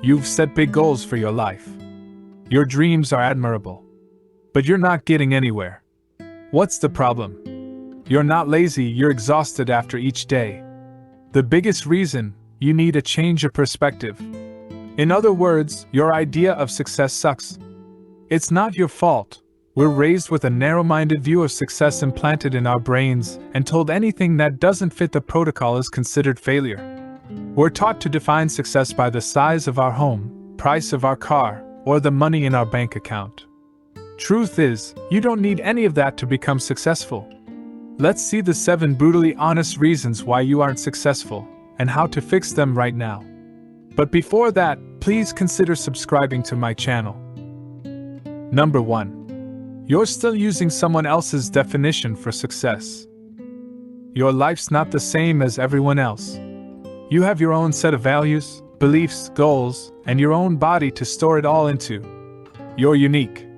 You've set big goals for your life. Your dreams are admirable. But you're not getting anywhere. What's the problem? You're not lazy, you're exhausted after each day. The biggest reason, you need a change of perspective. In other words, your idea of success sucks. It's not your fault. We're raised with a narrow-minded view of success implanted in our brains and told anything that doesn't fit the protocol is considered failure. We're taught to define success by the size of our home, price of our car, or the money in our bank account. Truth is, you don't need any of that to become successful. Let's see the 7 brutally honest reasons why you aren't successful, and how to fix them right now. But before that, please consider subscribing to my channel. Number 1. You're still using someone else's definition for success. Your life's not the same as everyone else. You have your own set of values, beliefs, goals, and your own body to store it all into. You're unique.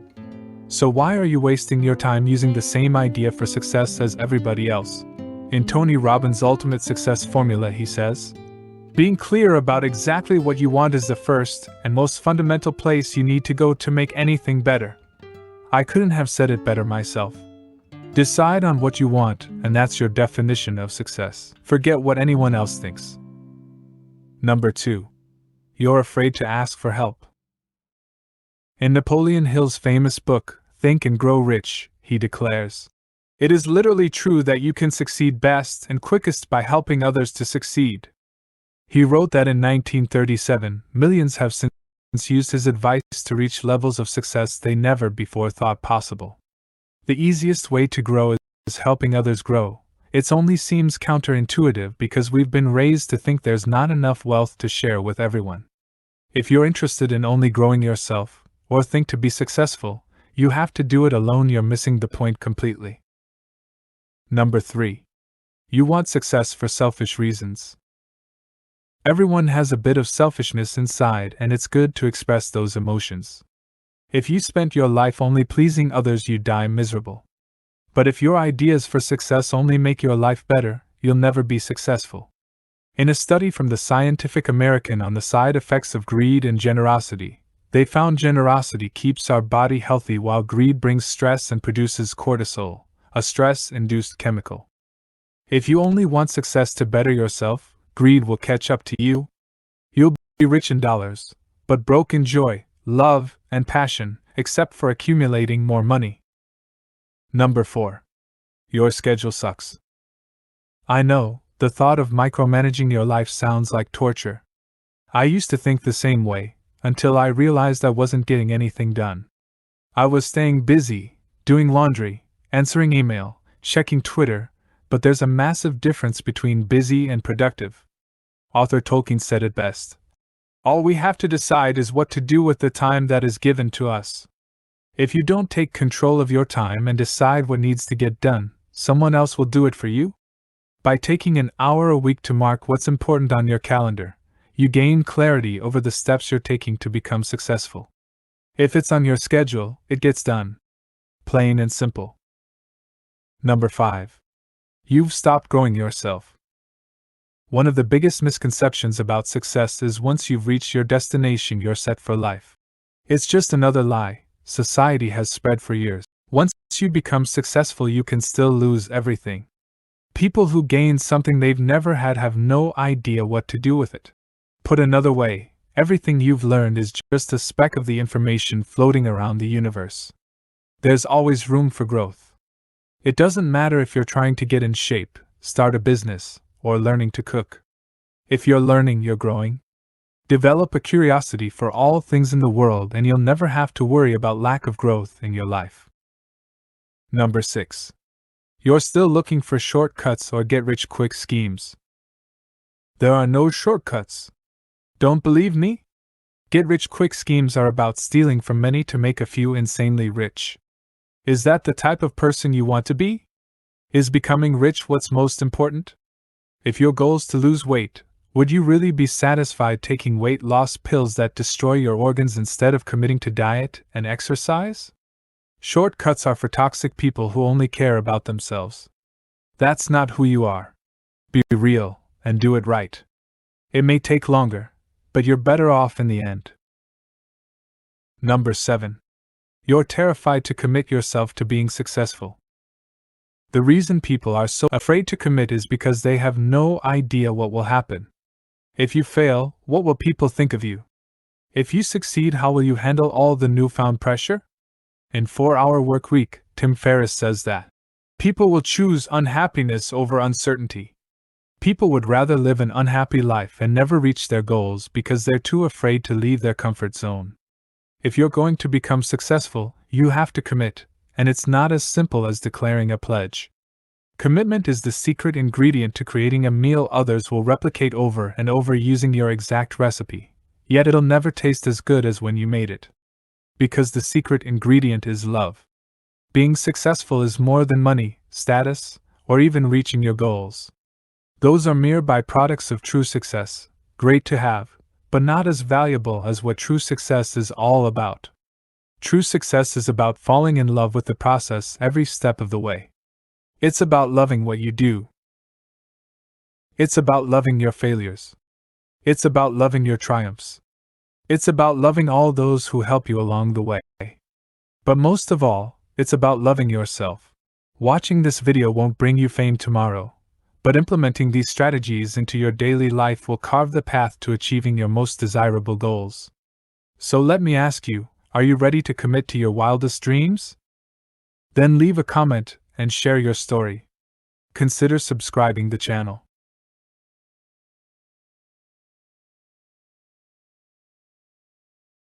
So why are you wasting your time using the same idea for success as everybody else? In Tony Robbins' Ultimate Success Formula, he says, being clear about exactly what you want is the first and most fundamental place you need to go to make anything better. I couldn't have said it better myself. Decide on what you want, and that's your definition of success. Forget what anyone else thinks. Number 2. You're afraid to ask for help. In Napoleon Hill's famous book, Think and Grow Rich, he declares, "It is literally true that you can succeed best and quickest by helping others to succeed." He wrote that in 1937, millions have since used his advice to reach levels of success they never before thought possible. The easiest way to grow is helping others grow. It only seems counterintuitive because we've been raised to think there's not enough wealth to share with everyone. If you're interested in only growing yourself, or think to be successful, you have to do it alone. You're missing the point completely. Number 3. You want success for selfish reasons. Everyone has a bit of selfishness inside, and it's good to express those emotions. If you spent your life only pleasing others, you die miserable. But if your ideas for success only make your life better, you'll never be successful. In a study from the Scientific American on the side effects of greed and generosity, they found generosity keeps our body healthy while greed brings stress and produces cortisol, a stress-induced chemical. If you only want success to better yourself, greed will catch up to you. You'll be rich in dollars, but broke in joy, love, and passion, except for accumulating more money. Number 4. Your schedule sucks. I know, the thought of micromanaging your life sounds like torture. I used to think the same way, until I realized I wasn't getting anything done. I was staying busy, doing laundry, answering email, checking Twitter, but there's a massive difference between busy and productive. Author Tolkien said it best. All we have to decide is what to do with the time that is given to us. If you don't take control of your time and decide what needs to get done, someone else will do it for you. By taking an hour a week to mark what's important on your calendar, you gain clarity over the steps you're taking to become successful. If it's on your schedule, it gets done. Plain and simple. Number 5. You've stopped growing yourself. One of the biggest misconceptions about success is once you've reached your destination, you're set for life. It's just another lie society has spread for years. Once you become successful, you can still lose everything. People who gain something they've never had have no idea what to do with it. Put another way, everything you've learned is just a speck of the information floating around the universe. There's always room for growth. It doesn't matter if you're trying to get in shape, start a business, or learning to cook. If you're learning, you're growing. Develop a curiosity for all things in the world, and you'll never have to worry about lack of growth in your life. Number 6. You're still looking for shortcuts or get-rich-quick schemes. There are no shortcuts. Don't believe me? Get-rich-quick schemes are about stealing from many to make a few insanely rich. Is that the type of person you want to be? Is becoming rich what's most important? If your goal is to lose weight, would you really be satisfied taking weight loss pills that destroy your organs instead of committing to diet and exercise? Shortcuts are for toxic people who only care about themselves. That's not who you are. Be real and do it right. It may take longer, but you're better off in the end. Number 7. You're terrified to commit yourself to being successful. The reason people are so afraid to commit is because they have no idea what will happen. If you fail, what will people think of you? If you succeed, how will you handle all the newfound pressure? In 4-Hour Workweek, Tim Ferriss says that people will choose unhappiness over uncertainty. People would rather live an unhappy life and never reach their goals because they're too afraid to leave their comfort zone. If you're going to become successful, you have to commit, and it's not as simple as declaring a pledge. Commitment is the secret ingredient to creating a meal others will replicate over and over using your exact recipe, yet it'll never taste as good as when you made it. Because the secret ingredient is love. Being successful is more than money, status, or even reaching your goals. Those are mere byproducts of true success, great to have, but not as valuable as what true success is all about. True success is about falling in love with the process every step of the way. It's about loving what you do. It's about loving your failures. It's about loving your triumphs. It's about loving all those who help you along the way. But most of all, it's about loving yourself. Watching this video won't bring you fame tomorrow, but implementing these strategies into your daily life will carve the path to achieving your most desirable goals. So let me ask you, are you ready to commit to your wildest dreams? Then leave a comment and share your story. Consider subscribing the channel.